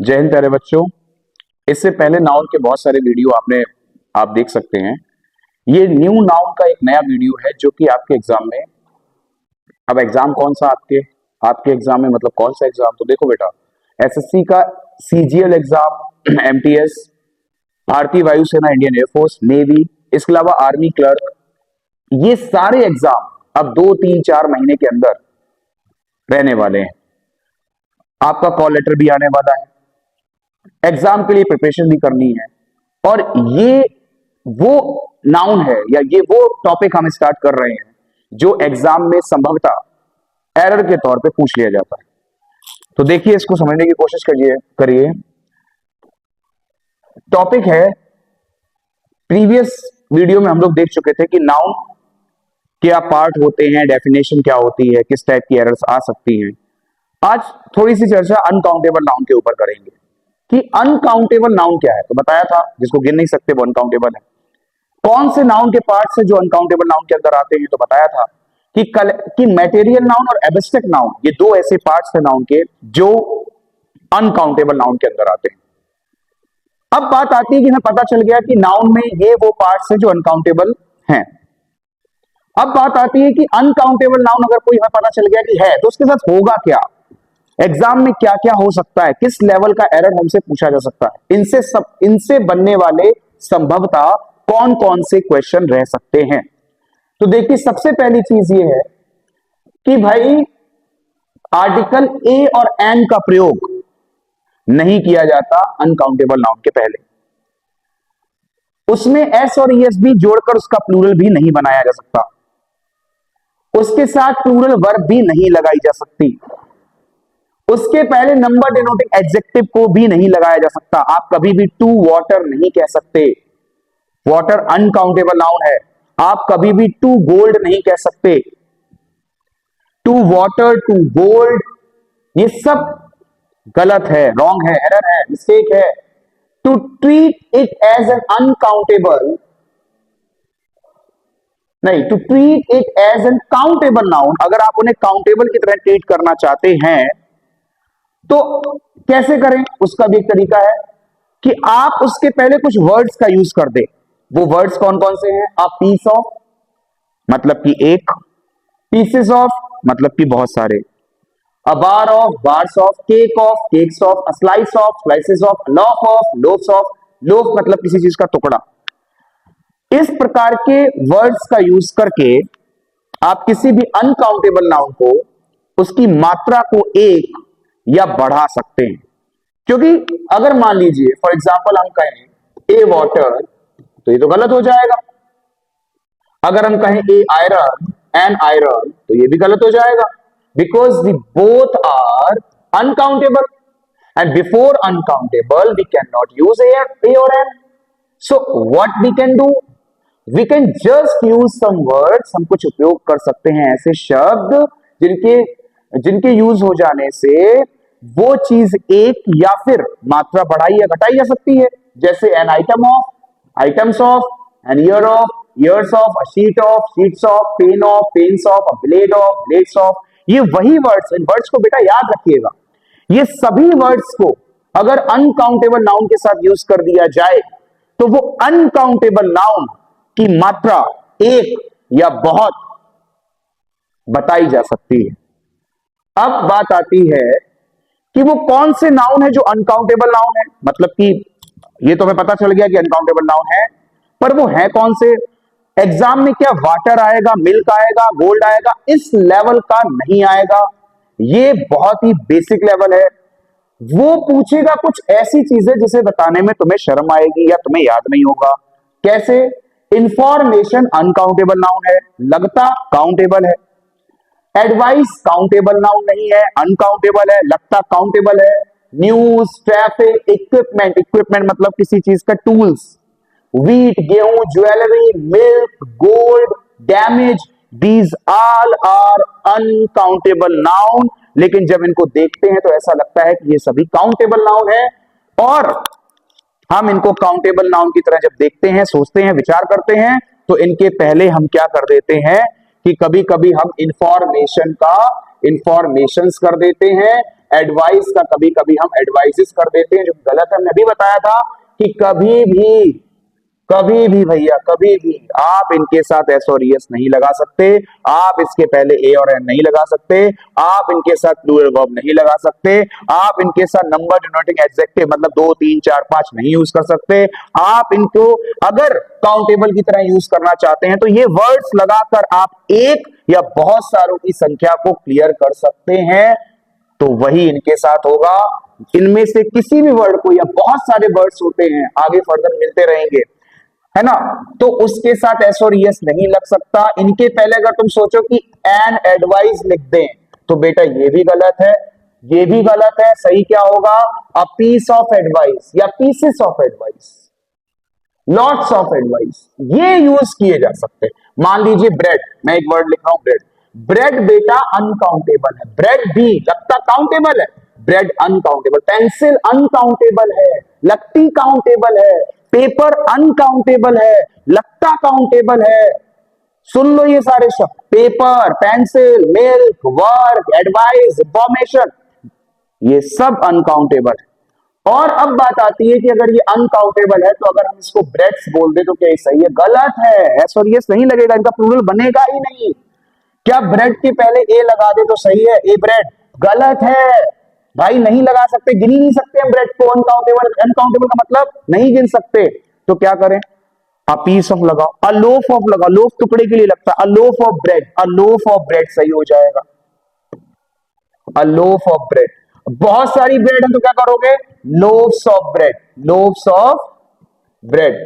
जय हिंद प्यारे बच्चों। इससे पहले नाउन के बहुत सारे वीडियो आप देख सकते हैं। ये न्यू नाउन का एक नया वीडियो है जो कि आपके एग्जाम में, अब एग्जाम कौन सा आपके एग्जाम में मतलब कौन सा एग्जाम, तो देखो बेटा, एसएससी का सीजीएल एग्जाम, एमटीएस, भारतीय वायुसेना, इंडियन एयरफोर्स, नेवी, इसके अलावा आर्मी क्लर्क, ये सारे एग्जाम अब 2-3-4 महीने के अंदर रहने वाले हैं। आपका कॉल लेटर भी आने वाला है, एग्जाम के लिए प्रिपरेशन भी करनी है, और ये वो नाउन है या ये वो टॉपिक हम स्टार्ट कर रहे हैं जो एग्जाम में संभवतः एरर के तौर पे पूछ लिया जाता है। तो देखिए, इसको समझने की कोशिश करिए। टॉपिक है, प्रीवियस वीडियो में हम लोग देख चुके थे कि नाउन क्या पार्ट होते हैं, डेफिनेशन क्या होती है, किस टाइप की एरर्स आ सकती हैं। आज थोड़ी सी चर्चा अनकाउंटेबल नाउन के ऊपर करेंगे कि अनकाउंटेबल नाउन क्या है। तो बताया था जिसको गिन नहीं सकते वो अनकाउंटेबल है। कौन से नाउन के पार्ट से जो अनकाउंटेबल नाउन के अंदर आते हैं, तो बताया था कि मैटेरियल नाउन और एब्स्ट्रैक्ट नाउन, ये दो ऐसे पार्ट्स हैं नाउन के जो अनकाउंटेबल नाउन के अंदर आते हैं। अब बात आती है कि हमें पता चल गया कि नाउन में ये वो पार्ट्स हैं जो अनकाउंटेबल हैं। अब बात आती है कि अनकाउंटेबल नाउन अगर कोई हमें पता चल गया कि है, तो उसके साथ होगा क्या, एग्जाम में क्या क्या हो सकता है, किस लेवल का एरर हमसे पूछा जा सकता है, इनसे बनने वाले संभवतः कौन कौन से क्वेश्चन रह सकते हैं। तो देखिए, सबसे पहली चीज ये है कि भाई आर्टिकल ए और एन का प्रयोग नहीं किया जाता अनकाउंटेबल नाउन के पहले। उसमें एस और ईएस भी जोड़कर उसका प्लूरल भी नहीं बनाया जा सकता। उसके साथ प्लूरल वर्ब भी नहीं लगाई जा सकती। उसके पहले नंबर डिनोटिंग एडजेक्टिव को भी नहीं लगाया जा सकता। आप कभी भी टू वाटर नहीं कह सकते, वाटर अनकाउंटेबल नाउन है। आप कभी भी टू गोल्ड नहीं कह सकते, टू वाटर, टू गोल्ड, ये सब गलत है, रॉन्ग है, एरर है, मिस्टेक है। To treat it as an uncountable, नहीं, to treat it as an countable noun, अगर आप उन्हें काउंटेबल की तरह ट्रीट करना चाहते हैं तो कैसे करें, उसका भी एक तरीका है कि आप उसके पहले कुछ वर्ड्स का यूज कर दे। वो वर्ड्स कौन कौन से हैं? अ पीस ऑफ मतलब कि एक, पीसेस ऑफ मतलब कि बहुत सारे, a bar of bars of, cake of cakes of, a slice of slices of, loaf of loafs of, loaf मतलब किसी चीज का टुकड़ा। इस प्रकार के वर्ड्स का यूज करके आप किसी भी अनकाउंटेबल नाउन को, उसकी मात्रा को एक या बढ़ा सकते हैं। क्योंकि अगर मान लीजिए फॉर एग्जांपल हम कहें ए वाटर, तो ये तो गलत हो जाएगा। अगर हम कहें ए आयरन एन आयरन, तो ये भी गलत हो जाएगा, because the both are uncountable and before uncountable we can not use a और an. So what we can do, we can just use some words, हम कुछ उपयोग कर सकते हैं ऐसे शब्द जिनके यूज हो जाने से वो चीज एक या फिर मात्रा बढ़ाई या घटाई जा सकती है। जैसे an item of, items of, an year of, years of, a sheet of, sheets of, pen of, pens of, a blade of, blades of. ये वही वर्ड्स, इन वर्ड्स को बेटा याद रखिएगा। ये सभी वर्ड्स को अगर अनकाउंटेबल नाउन के साथ यूज कर दिया जाए तो वो अनकाउंटेबल नाउन की मात्रा एक या बहुत बताई जा सकती है। अब बात आती है कि वो कौन से नाउन है जो अनकाउंटेबल नाउन है, मतलब कि ये तो हमें पता चल गया कि अनकाउंटेबल नाउन है, पर वो है कौन से। एग्जाम में क्या वाटर आएगा, मिल्क आएगा, गोल्ड आएगा, इस लेवल का नहीं आएगा। ये बहुत ही बेसिक लेवल है। वो पूछेगा कुछ ऐसी चीजें जिसे बताने में तुम्हें शर्म आएगी या तुम्हें याद नहीं होगा। कैसे? इंफॉर्मेशन अनकाउंटेबल नाउन है, लगता काउंटेबल है, एडवाइस काउंटेबल नाउन नहीं है, अनकाउंटेबल है, लगता काउंटेबल है। न्यूज, ट्रैफिक, इक्विपमेंट, इक्विपमेंट मतलब किसी चीज का टूल्स, व्हीट, गेहूं, jewellery, milk, gold, damage, these all are uncountable noun. लेकिन जब इनको देखते हैं तो ऐसा लगता है कि ये सभी काउंटेबल नाउन है, और हम इनको काउंटेबल नाउन की तरह जब देखते हैं, सोचते हैं, विचार करते हैं, तो इनके पहले हम क्या कर देते हैं कि कभी कभी हम इंफॉर्मेशंस कर देते हैं, एडवाइस का कभी कभी हम एडवाइजेस कर देते हैं जो गलत है। मैंने भी बताया था कि कभी भी भैया कभी भी आप इनके साथ एस और एस नहीं लगा सकते, आप इसके पहले ए और एन नहीं लगा सकते, आप इनके साथ प्लूरल वर्ब नहीं लगा सकते, आप इनके साथ नंबर डिनोटिंग एडजेक्टिव मतलब 2 3 4 5 नहीं यूज कर सकते। आप इनको अगर काउंटेबल की तरह यूज करना चाहते हैं तो ये वर्ड्स लगाकर आप एक या बहुत सारों की संख्या को क्लियर कर सकते हैं, तो वही इनके साथ होगा। इनमें से किसी भी वर्ड को, या बहुत सारे वर्ड्स होते हैं आगे फर्दर मिलते रहेंगे, है ना, तो उसके साथ एस और यस नहीं लग सकता। इनके पहले अगर तुम सोचो कि एन एडवाइस लिख दें तो बेटा ये भी गलत है, ये भी गलत है। सही क्या होगा? अ पीस ऑफ एडवाइस या pieces of advice, lots of advice, ये यूज किए जा सकते हैं। मान लीजिए ब्रेड, मैं एक वर्ड लिख रहा हूं ब्रेड, ब्रेड बेटा अनकाउंटेबल है, ब्रेड भी लगता काउंटेबल है, ब्रेड अनकाउंटेबल, पेंसिल अनकाउंटेबल है, लगती काउंटेबल है, पेपर अनकाउंटेबल है, लगता काउंटेबल है। सुन लो ये सारे शब्द, paper, pencil, milk, work, advice, information, ये सब अनकाउंटेबल है। और अब बात आती है कि अगर ये अनकाउंटेबल है तो अगर हम इसको ब्रेड्स बोल दे तो क्या ये सही है? गलत है, एस और यस नहीं लगेगा, इनका प्लूरल बनेगा ही नहीं। क्या ब्रेड के पहले ए लगा दे तो सही है? ए ब्रेड, गलत है भाई, नहीं लगा सकते, गिन ही नहीं सकते हम ब्रेड को। अनकाउंटेबल, अनकाउंटेबल का मतलब नहीं गिन सकते, तो क्या करें? अ पीस ऑफ लगाओ, अ लोफ ऑफ लगाओ, लोफ टुकड़े के लिए लगता है, a loaf of bread, a loaf of bread सही हो जाएगा, अ लोफ ऑफ ब्रेड। बहुत सारी ब्रेड है तो क्या करोगे? लोफ्स ऑफ ब्रेड, लोफ्स ऑफ ब्रेड,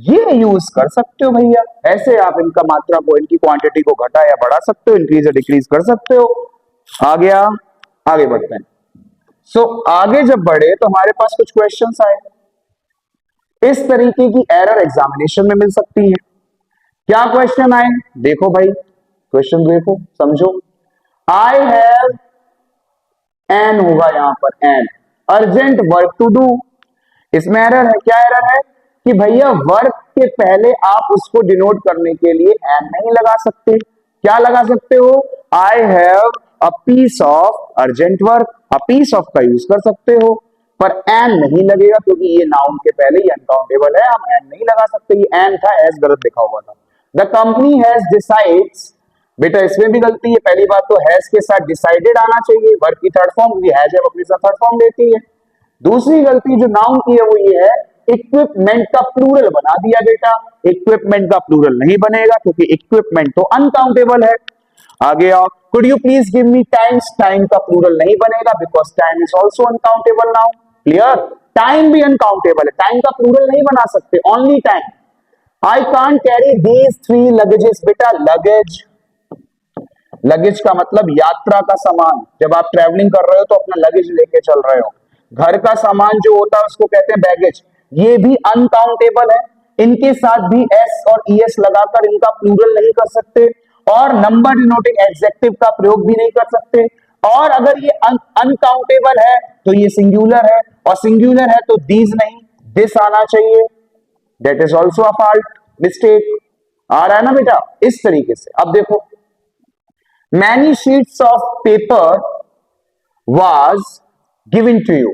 ये यूज कर सकते हो भैया। ऐसे आप इनका मात्रा को, इनकी क्वांटिटी को घटा या बढ़ा सकते हो, इंक्रीज या डिक्रीज कर सकते हो। आ गया, आगे बढ़ते हैं। आगे जब बढ़े तो हमारे पास कुछ क्वेश्चंस आए, इस तरीके की एरर एग्जामिनेशन में मिल सकती है। क्या क्वेश्चन आए देखो भाई, क्वेश्चन देखो समझो। आई हैव एन होगा यहां पर, an urgent work to do. इसमें एरर है, क्या एरर है? कि भैया वर्क के पहले आप उसको डिनोट करने के लिए एन नहीं लगा सकते। क्या लगा सकते हो? I have a piece of urgent work, a piece of का यूज कर सकते हो, पर एन नहीं लगेगा क्योंकि ये नाउन के पहले ही अनकाउंटेबल है, हम एन नहीं लगा सकते। ये एन था, एस गलत लिखा हुआ था। द कंपनी हैज डिसाइड्स, बेटा इसमें भी गलती है। पहली बात तो हैज के साथ डिसाइडेड आना चाहिए, वर्क की थर्ड फॉर्म, क्योंकि हैज अपने साथ थर्ड फॉर्म देती है। दूसरी गलती जो नाउन की है वो ये है, इक्विपमेंट का प्लूरल बना दिया बेटा। इक्विपमेंट का प्लूरल नहीं बनेगा क्योंकि इक्विपमेंट तो अनकाउंटेबल है। आगे आओ, could you please give me times, time का प्लूरल नहीं बनेगा because time is also uncountable noun. Clear? Time भी अनकाउंटेबल है, टाइम का प्लूरल नहीं बना सकते, only time. I can't carry these 3 luggages, बेटा लगेज, लगेज का मतलब यात्रा का सामान। जब आप ट्रैवलिंग कर रहे हो तो अपना लगेज लेके चल रहे हो। घर का सामान जो होता है उसको कहते हैं बैगेज, ये भी अनकाउंटेबल है। इनके साथ भी एस और ईएस लगाकर इनका प्लूरल नहीं कर सकते, और नंबर डिनोटिंग एडजेक्टिव का प्रयोग भी नहीं कर सकते। और अगर ये अनकाउंटेबल है तो ये सिंगुलर है, और सिंगुलर है तो दीज नहीं, दिस आना चाहिए। That is also a fault, mistake. आ रहा है ना बेटा? इस तरीके से अब देखो, many sheets of paper was given to you.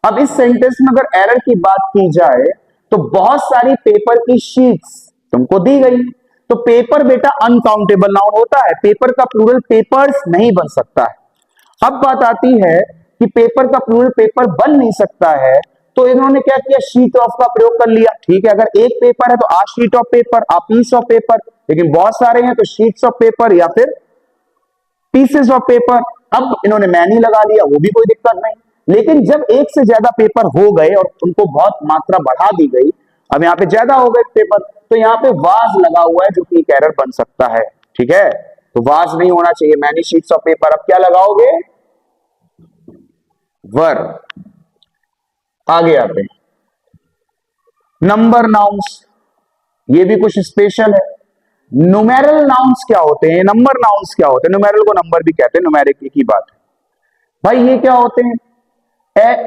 अब इस सेंटेंस में अगर एरर की बात की जाए तो बहुत सारी पेपर की शीट्स तुमको दी गई, तो पेपर बेटा अनकाउंटेबल नाउन होता है, पेपर का प्लूरल पेपर्स नहीं बन सकता है। अब बात आती है कि पेपर का प्लूरल पेपर बन नहीं सकता है, तो इन्होंने क्या किया? शीट ऑफ का प्रयोग कर लिया। ठीक है, अगर एक पेपर है तो a sheet of paper, a piece of paper, लेकिन बहुत सारे हैं तो शीट्स ऑफ पेपर या फिर पीसेस ऑफ पेपर। अब इन्होंने मैनी लगा लिया, वो भी कोई दिक्कत नहीं। लेकिन जब एक से ज्यादा पेपर हो गए और उनको बहुत मात्रा बढ़ा दी गई, अब यहाँ पे ज्यादा हो गए पेपर, तो यहाँ पे वाज लगा हुआ है जो कि एक एरर बन सकता है। ठीक है, तो वाज नहीं होना चाहिए, मैनी शीट्स ऑफ पेपर। अब क्या लगाओगे? वर। आगे आते हैं, नंबर नाउन्स, ये भी कुछ स्पेशल है। न्यूमेरल नाउन्स क्या होते हैं, नंबर नाउन्स क्या होते हैं? न्यूमेरल को नंबर भी कहते हैं, न्यूमेरिक की बात है भाई। ये क्या होते हैं?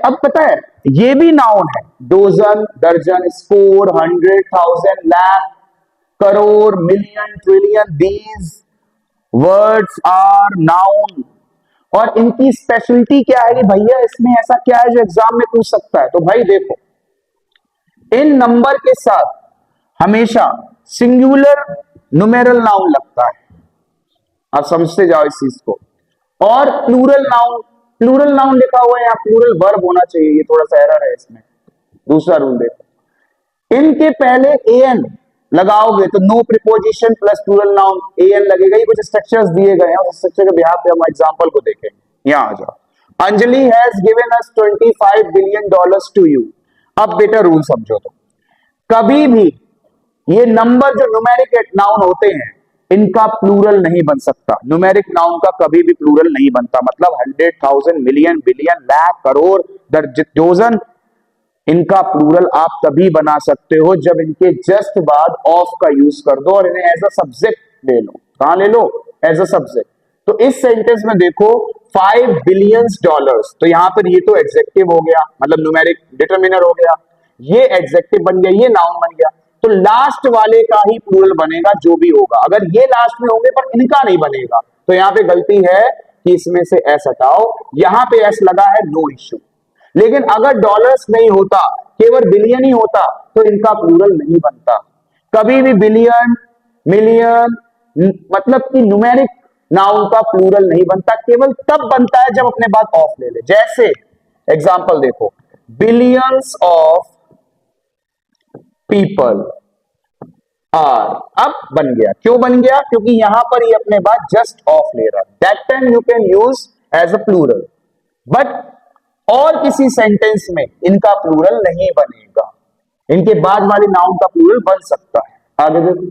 अब पता है, ये भी नाउन है। डोजन, दर्जन, score, 100, 1000, lakh, crore, million, trillion, these words are noun और इनकी स्पेशलिटी क्या है कि भैया इसमें ऐसा क्या है जो एग्जाम में पूछ सकता है। तो भाई देखो, इन नंबर के साथ हमेशा सिंगुलर न्यूमेरल नाउन लगता है, आप समझते जाओ इस चीज को। और प्लूरल नाउन लिखा हुआ है यहाँ, प्लूरल वर्ब होना चाहिए, ये थोड़ा सा एरर है इसमें। दूसरा रूल देखो, इनके पहले एन लगाओगे तो no preposition plus plural noun an लगेगा। ये कुछ स्ट्रक्चर्स दिए गए हैं, उस स्ट्रक्चर के बिहाफ पे हम एग्जांपल को देखेंगे। यहां आ जाओ, Anjali has given us $25 billion to you. अब बेटा रूल समझो, तो कभी भी ये नंबर जो न्यूमेरिक नाउन होते हैं इनका प्लूरल नहीं बन सकता। न्यूमेरिक नाउन का कभी भी प्लूरल नहीं बनता, मतलब 100,000 million billion lakh crore dozen, इनका प्लूरल आप तभी बना सकते हो जब इनके जस्ट बाद ऑफ का यूज कर दो और इन्हें एज अ सब्जेक्ट ले लो। कहां ले लो? As a subject. तो इस सेंटेंस में देखो $5 बिलियन, तो यहां पर ये तो एडजेक्टिव हो गया, मतलब न्यूमेरिक डिटरमिनर हो गया, ये एडजेक्टिव बन गया, ये नाउन बन गया। तो लास्ट वाले का ही प्लूरल बनेगा जो भी होगा। अगर ये लास्ट में होंगे पर इनका नहीं बनेगा, तो यहां पे गलती है कि इसमें से एस हटाओ, यहां पे एस लगा है, नो इश्यू। लेकिन अगर डॉलर्स नहीं होता, केवल बिलियन ही होता, तो इनका प्लूरल नहीं बनता। कभी भी बिलियन, मिलियन, मतलब कि न्यूमेरिक नाउन का प्लूरल नहीं बनता, केवल तब बनता है जब अपने बाद ऑफ ले ले। जैसे एग्जांपल देखो, बिलियंस ऑफ पीपल आर, अब बन गया। क्यों बन गया? क्योंकि यहां पर ये अपने बाद जस्ट ऑफ ले रहा है। That time you can use as a plural, but और किसी सेंटेंस में इनका प्लूरल नहीं बनेगा। इनके बाद वाले नाउन का प्लूरल बन सकता है। आगे देखो,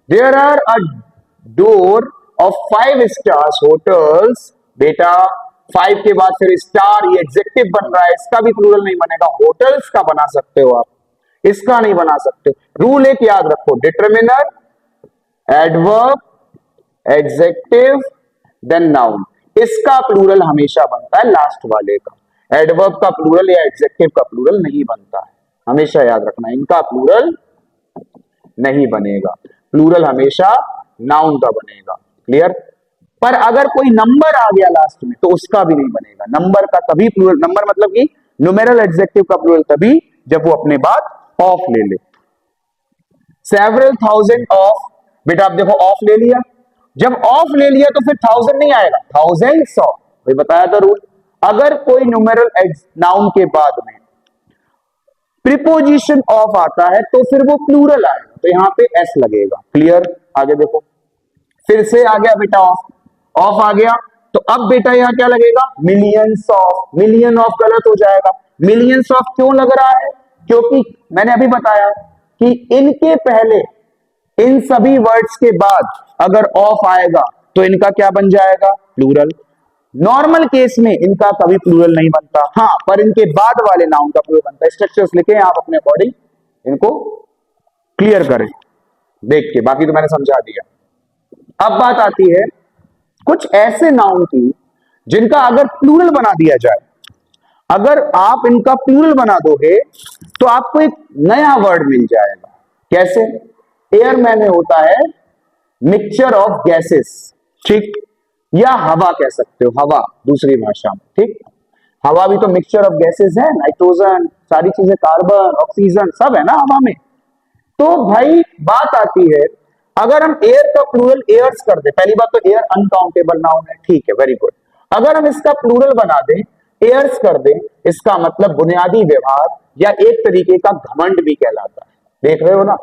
there are a door of 5 stars hotels. बेटा 5 के बाद फिर स्टार, ये एडजेक्टिव बन रहा है, इसका भी प्लूरल नहीं बनेगा। होटल्स का बना सकते हो आप, इसका नहीं बना सकते। रूल एक याद रखो, determiner, adverb, adjective, then noun, इसका प्लूरल हमेशा बनता है लास्ट वाले का। एडवर्ब का प्लूरल या एडजेक्टिव का प्लूरल नहीं बनता है, हमेशा याद रखना, इनका प्लूरल नहीं बनेगा। प्लूरल हमेशा नाउन का बनेगा। क्लियर? पर अगर कोई नंबर आ गया लास्ट में तो उसका भी नहीं बनेगा। नंबर का तभी प्लूरल, नंबर मतलब कि न्यूमेरल एडजेक्टिव का प्लूरल तभी जब वो अपने बाद ऑफ ले ले। सेवरल थाउजेंड ऑफ, बेटा आप देखो ऑफ ले लिया, जब ऑफ ले लिया तो फिर 1000 नहीं आएगा, थाउजेंड्स ऑफ। वही बताया था रूल, अगर कोई न्यूमेरल नाउन के बाद में प्रीपोजिशन ऑफ आता है तो फिर वो प्लूरल आएगा, तो यहां पे एस लगेगा। क्लियर? आगे देखो, फिर से आ गया बेटा ऑफ, ऑफ आ गया, तो अब बेटा यहां क्या लगेगा? Millions of. मिलियन ऑफ गलत हो जाएगा। मिलियंस ऑफ क्यों लग रहा है? क्योंकि मैंने अभी बताया कि इनके पहले, इन सभी वर्ड्स के बाद अगर ऑफ आएगा तो इनका क्या बन जाएगा? प्लूरल। नॉर्मल केस में इनका कभी प्लूरल नहीं बनता, हाँ, पर इनके बाद वाले नाउन का प्लूरल बनता है। स्ट्रक्चर्स लिखे आप अपने अकॉर्डिंग, इनको क्लियर करें देख के, बाकी तो मैंने समझा दिया। अब बात आती है कुछ ऐसे नाउन की जिनका अगर प्लूरल बना दिया जाए, अगर आप इनका प्लूरल बना दोगे तो आपको एक नया वर्ड मिल जाएगा। कैसे? एयर में होता है मिक्सचर ऑफ गैसेस, ठीक, या हवा कह सकते हो, हवा दूसरी भाषा में, ठीक। हवा भी तो मिक्सचर ऑफ गैसेस है, नाइट्रोजन, सारी चीजें, कार्बन, ऑक्सीजन, सब है ना हवा में। तो भाई बात आती है, अगर हम एयर का प्लूरल एयर्स कर दे, पहली बात तो एयर अनकाउंटेबल नाउन है, ठीक है, वेरी गुड। अगर हम इसका प्लूरल बना दें, एयर्स कर दें, इसका मतलब बुनियादी व्यवहार या एक तरीके का घमंड भी कहलाता है। देख रहे हो ना,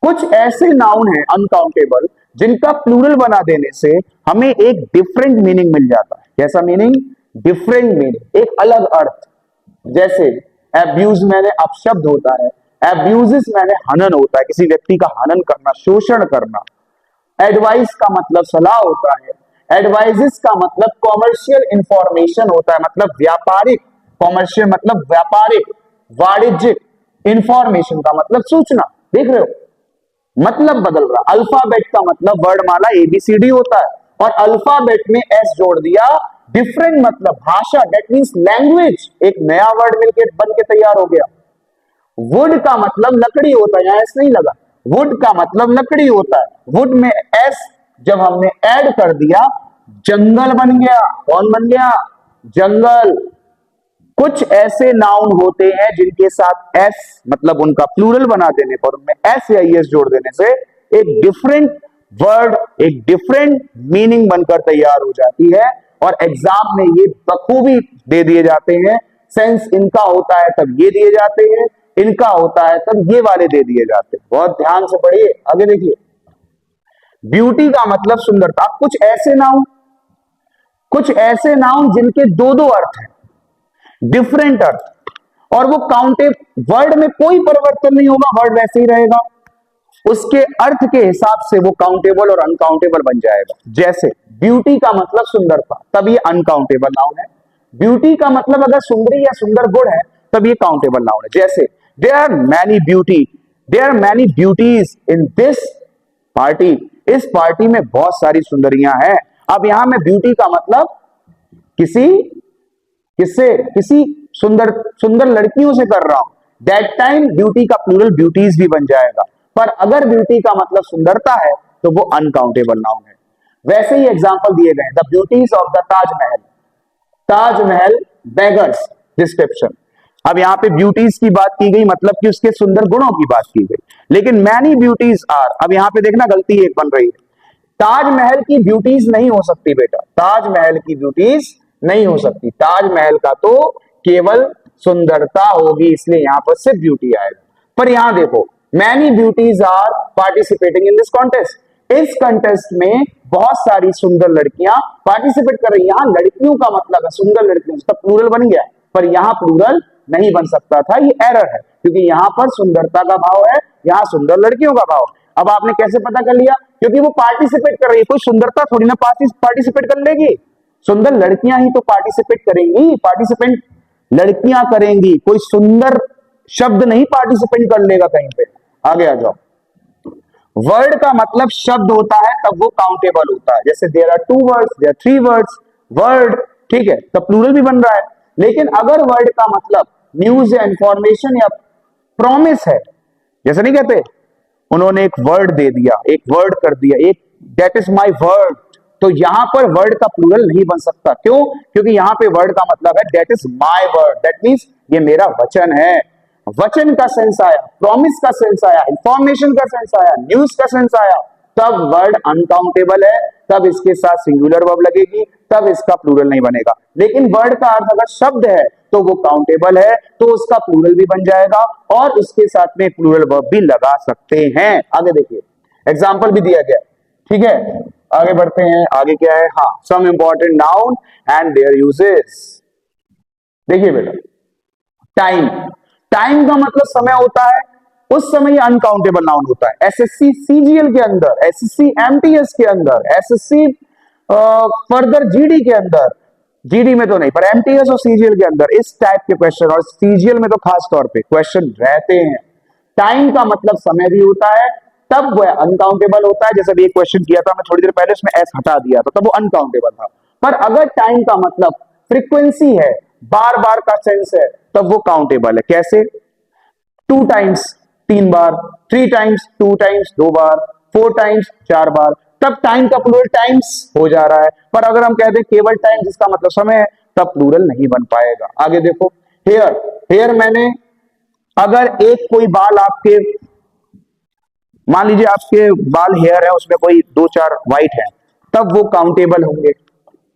कुछ ऐसे नाउन हैं अनकाउंटेबल जिनका प्लूरल बना देने से हमें एक डिफरेंट मीनिंग मिल जाता है। कैसा मीनिंग? डिफरेंट मीनिंग, एक अलग अर्थ। जैसे एब्यूज मैंने अपशब्द होता है, एब्यूजिस मैंने हनन होता है, किसी व्यक्ति का हनन करना, शोषण करना। एडवाइस का मतलब सलाह होता है, एडवाइजिस का मतलब कॉमर्शियल इंफॉर्मेशन होता है, मतलब व्यापारिक, कॉमर्शियल मतलब व्यापारिक, वाणिज्यिक, इंफॉर्मेशन का मतलब सूचना। देख रहे हो, मतलब बदल रहा। अल्फाबेट का मतलब वर्णमाला एबीसीडी होता है, और अल्फाबेट में एस जोड़ दिया, डिफरेंट मतलब भाषा, दैट मींस लैंग्वेज, एक नया वर्ड मिलकर बन के तैयार हो गया। वुड का मतलब लकड़ी होता है, यहां एस नहीं लगा, वुड का मतलब लकड़ी होता है, वुड में एस जब हमने ऐड कर दिया, जंगल बन गया। कौन बन गया? जंगल। कुछ ऐसे नाउन होते हैं जिनके साथ एस मतलब उनका प्लूरल बना देने पर, उनमें एस या एस जोड़ देने से एक डिफरेंट वर्ड, एक डिफरेंट मीनिंग बनकर तैयार हो जाती है और एग्जाम में ये बखूबी दे दिए जाते हैं। सेंस इनका होता है तब ये दिए जाते हैं, इनका होता है तब ये वाले दे दिए जाते हैं। बहुत ध्यान से पढ़िए, आगे देखिए। ब्यूटी का मतलब सुंदरता। कुछ ऐसे नाउन जिनके दो दो अर्थ हैं, डिफरेंट अर्थ, और वो वर्ड में कोई परिवर्तन नहीं होगा, वर्ड वैसे ही रहेगा, उसके अर्थ के हिसाब से वो काउंटेबल और अनकाउंटेबल बन जाएगा। जैसे ब्यूटी का मतलब सुंदरता, तब ये अनकाउंटेबल नाउन है। ब्यूटी का मतलब अगर सुंदरी या सुंदर गुण है तब ये काउंटेबल नाउन है। जैसे there are many beauties in this party, इस पार्टी में बहुत सारी सुंदरियां हैं। अब यहां में ब्यूटी का मतलब किसी सुंदर लड़कियों से कर रहा हूं, दैट टाइम ब्यूटी का प्लूरल ब्यूटीज भी बन जाएगा। पर अगर ब्यूटी का मतलब सुंदरता है तो वो अनकाउंटेबल नाउन है। वैसे ही एग्जांपल दिए गए, the beauties of the Taj Mahal beggars description. अब यहां पे ब्यूटीज की बात की गई, मतलब कि उसके सुंदर गुणों की बात की गई, लेकिन मैनी ब्यूटीज आर, अब यहां पे देखना गलती एक बन रही है। ताजमहल की ब्यूटीज नहीं हो सकती बेटा, ताजमहल की ब्यूटीज नहीं हो सकती। ताजमहल का तो केवल सुंदरता होगी, इसलिए यहां पर सिर्फ ब्यूटी आएगा। पर यहां देखो, many beauties are participating in this contest, इस कंटेस्ट में बहुत सारी सुंदर लड़कियां पार्टिसिपेट कर रही हैं। यहां लड़कियों का मतलब है सुंदर लड़कियों, उसका प्लूरल बन गया, पर यहां प्लूरल नहीं बन सकता था, ये एरर है, क्योंकि यहां पर सुंदरता का भाव है, यहां सुंदर लड़कियों का भाव। अब आपने कैसे पता कर लिया? क्योंकि वो पार्टिसिपेट कर रही है, कोई सुंदरता थोड़ी ना पार्टिसिपेट कर लेगी, सुंदर लड़कियां ही तो पार्टिसिपेट करेंगी, पार्टिसिपेंट लड़कियां करेंगी, कोई सुंदर शब्द नहीं पार्टिसिपेट कर लेगा कहीं पे। आगे आ जाओ। वर्ड का मतलब शब्द होता है तब वो काउंटेबल होता है। जैसे there are 2 words, there are 3 words, word, ठीक है, तब प्लूरल भी बन रहा है। लेकिन अगर वर्ड का मतलब न्यूज या इंफॉर्मेशन या प्रॉमिस है, जैसे नहीं कहते उन्होंने एक वर्ड दे दिया, एक वर्ड कर दिया, एक दैट इज माई वर्ड, तो यहां पर वर्ड का प्लूरल नहीं बन सकता। क्यों? क्योंकि यहां पे वर्ड का मतलब है that is my word, that means ये मेरा वचन है। वचन का सेंस आया, प्रॉमिस का सेंस आया, इंफॉर्मेशन का सेंस आया, न्यूज का सेंस आया, तब वर्ड अनकाउंटेबल है, तब इसके साथ सिंगुलर वर्ब लगेगी, तब इसका प्लूरल नहीं बनेगा। लेकिन वर्ड का अर्थ अगर शब्द है तो वो काउंटेबल है, तो उसका प्लूरल भी बन जाएगा और उसके साथ में प्लूरल वर्ब भी लगा सकते हैं। आगे देखिए, एग्जाम्पल भी दिया गया, ठीक है। आगे बढ़ते हैं, आगे क्या है? हाँ, some important noun and their uses. देखिए बेटा, टाइम, टाइम का मतलब समय होता है, उस समय ये अनकाउंटेबल नाउन होता है। एसएससी सीजीएल के अंदर, एसएससी एमटीएस के अंदर, एसएससी फर्दर जीडी के अंदर, जीडी में तो नहीं पर एमटीएस और सीजीएल के अंदर इस टाइप के क्वेश्चन, और सीजीएल में तो खास तौर पे क्वेश्चन रहते हैं। टाइम का मतलब समय भी होता है, तब वह अनकाउंटेबल होता है। जैसे भी एक क्वेश्चन किया था मैं थोड़ी देर पहले, उसमें एस हटा दिया था, तब वो अनकाउंटेबल था। पर अगर टाइम का मतलब फ्रीक्वेंसी है, बार बार का सेंस है, तब वो काउंटेबल है। कैसे? 2 टाइम्स 3 बार, 3 टाइम्स 2 टाइम्स 2 बार, 4 टाइम्स 4 बार, तब टाइम का प्लूरल टाइम्स हो जा रहा है। पर अगर हम कहते हैं केवल टाइम जिसका मतलब समय है, तब प्लूरल नहीं बन पाएगा। आगे देखो, हेयर, हेयर मैंने अगर एक कोई बाल आपके, मान लीजिए आपके बाल हेयर है, उसमें कोई 2-4 व्हाइट है, तब वो काउंटेबल होंगे।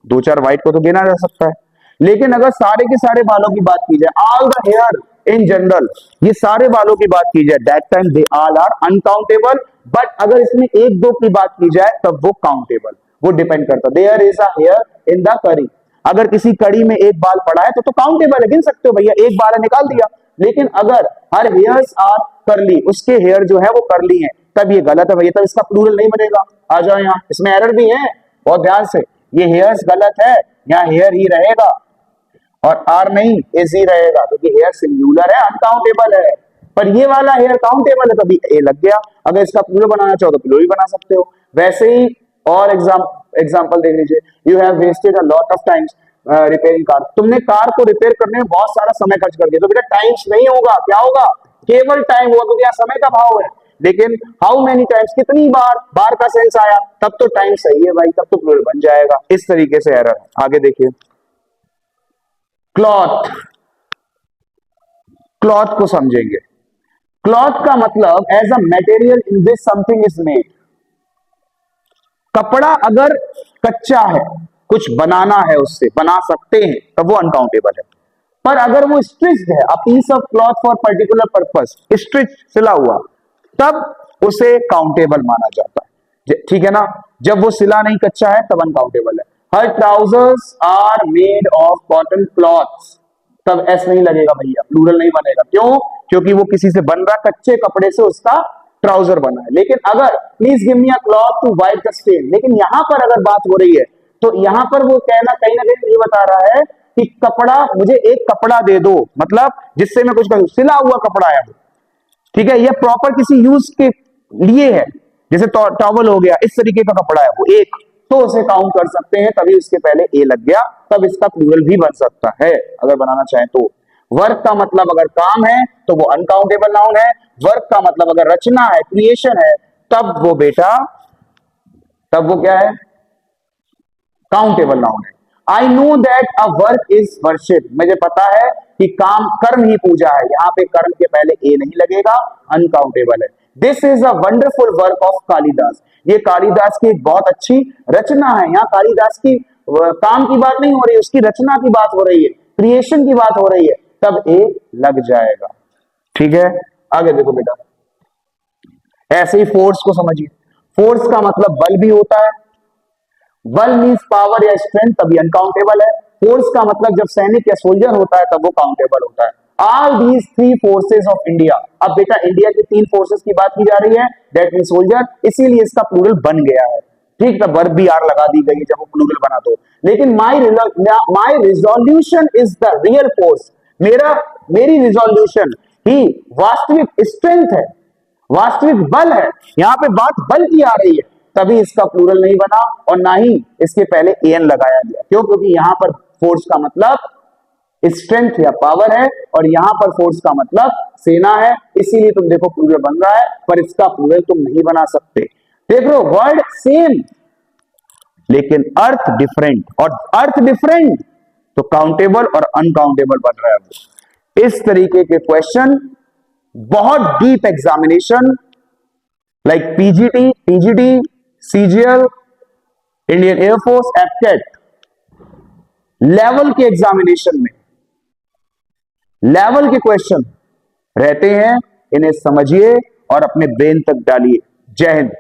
2-4 व्हाइट को तो गिना जा सकता है। लेकिन अगर सारे के सारे बालों की बात की जाए, all the hair in general, ये सारे बालों की बात की जाए, that time they all are uncountable. But अगर इसमें 1-2 की बात की जाए तब वो काउंटेबल, वो डिपेंड करता है। There is a hair in the curry, अगर किसी कड़ी में एक बाल पड़ा है तो काउंटेबल है, गिन सकते हो भैया, एक बाल है निकाल दिया। लेकिन अगर हर हेयर्स आर करली, उसके हेयर जो है वो करली है, तब ये गलत है भैया, तब इसका प्लूरल नहीं बनेगा। आ जाओ यहाँ, इसमें एरर भी है, बहुत ध्यान से, ये हेयर्स गलत है, यहाँ हेयर ही रहेगा और आर नहीं, इज ही रहेगा, क्योंकि हेयर सिंगुलर है, अनकाउंटेबल है। पर ये वाला हेयर काउंटेबल है, तभी ए लग गया। अगर इसका प्लूरल बनाना चाहो तो प्लूरल भी बना सकते हो। वैसे ही और एग्जांपल देख लीजिए, you have wasted a lot of times repairing car, तुमने कार को रिपेयर करने में बहुत सारा समय खर्च कर दिया, तो बेटा टाइम्स नहीं होगा, क्या होगा? केवल टाइम होगा, क्योंकि यहाँ समय का भाव है। लेकिन हाउ मेनी टाइम्स, कितनी बार, बार का सेंस आया तब तो टाइम सही है भाई, तब तो प्लूरल बन जाएगा। इस तरीके से एरर है। आगे देखिए, क्लॉथ, क्लॉथ को समझेंगे। क्लॉथ का मतलब as a material in which something is made. कपड़ा अगर कच्चा है, कुछ बनाना है उससे, बना सकते हैं, तब वो अनकाउंटेबल है। पर अगर वो स्ट्रिच्ड है, a piece of cloth for particular purpose, stitch, सिला हुआ, तब उसे काउंटेबल माना जाता है। ठीक है ना? जब वो सिला नहीं, कच्चा है, तब अनकाउंटेबल है। Her trousers are made of cotton cloths, तब एस नहीं लगेगा भैया, प्लूरल नहीं बनेगा। क्यों? क्योंकि वो किसी से बन रहा, कच्चे कपड़े से उसका ट्राउजर बना है। लेकिन अगर please give me a cloth to wipe the stain, लेकिन यहां पर अगर बात हो रही है तो यहां पर वो कहना कहीं ना कहीं ये बता रहा है कि कपड़ा, मुझे एक कपड़ा दे दो, मतलब जिससे मैं कुछ करूं, सिला हुआ कपड़ा है वो, ठीक है, यह प्रॉपर किसी यूज के लिए है, जैसे टॉवल हो गया, इस तरीके का कपड़ा है वो एक, तो उसे काउंट कर सकते हैं, तभी उसके पहले ए लग गया, तब इसका प्लूरल भी बन सकता है अगर बनाना चाहें तो। वर्क का मतलब अगर काम है तो वो अनकाउंटेबल नाउन है। वर्क का मतलब अगर रचना है, क्रिएशन है, तब वो बेटा, तब वो क्या है? काउंटेबल नाउन है। I know that a work is worship, मुझे पता है कि काम, कर्म ही पूजा है, यहां पे कर्म के पहले ए नहीं लगेगा, अनकाउंटेबल है। This is a wonderful work of Kalidas, ये कालिदास की एक बहुत अच्छी रचना है। यहाँ कालिदास की काम की बात नहीं हो रही है, उसकी रचना की बात हो रही है, क्रिएशन की बात हो रही है, तब ए लग जाएगा। ठीक है, आगे देखो बेटा, ऐसे ही फोर्स को समझिए। फोर्स का मतलब बल भी होता है, बल मीन्स पावर या स्ट्रेंथ, तभी अनकाउंटेबल है। फोर्स का मतलब जब सैनिक या सोल्जर होता है तब वो काउंटेबल होता है। All these three forces of India, अब बेटा इंडिया की तीन फोर्सेस की बात की जा रही है, दैट मीन सोल्जर, इसीलिए इसका प्लूरल बन गया है। ठीक है, वर्ब भी आर लगा दी गई है जब वो प्लूरल बना तो। लेकिन my resolution is the real force, मेरी रिजोल्यूशन ही वास्तविक स्ट्रेंथ है, वास्तविक बल है। यहां पे बात बल की आ रही है, तभी इसका प्लूरल नहीं बना और ना ही इसके पहले एन लगाया गया। क्यों? क्योंकि यहां पर फोर्स का मतलब स्ट्रेंथ या पावर है और यहां पर फोर्स का मतलब सेना है, इसीलिए तुम देखो प्लूरल बन रहा है, पर इसका प्लूरल तुम नहीं बना सकते। देख लो, वर्ड सेम लेकिन अर्थ डिफरेंट, और अर्थ डिफरेंट तो काउंटेबल और अनकाउंटेबल बन रहा है। इस तरीके के क्वेश्चन, बहुत deep examination like PGT, TGT, CGL, Indian air force, AFCAT level के एग्जामिनेशन में लेवल के क्वेश्चन रहते हैं, इन्हें समझिए और अपने ब्रेन तक डालिए। जय हिंद।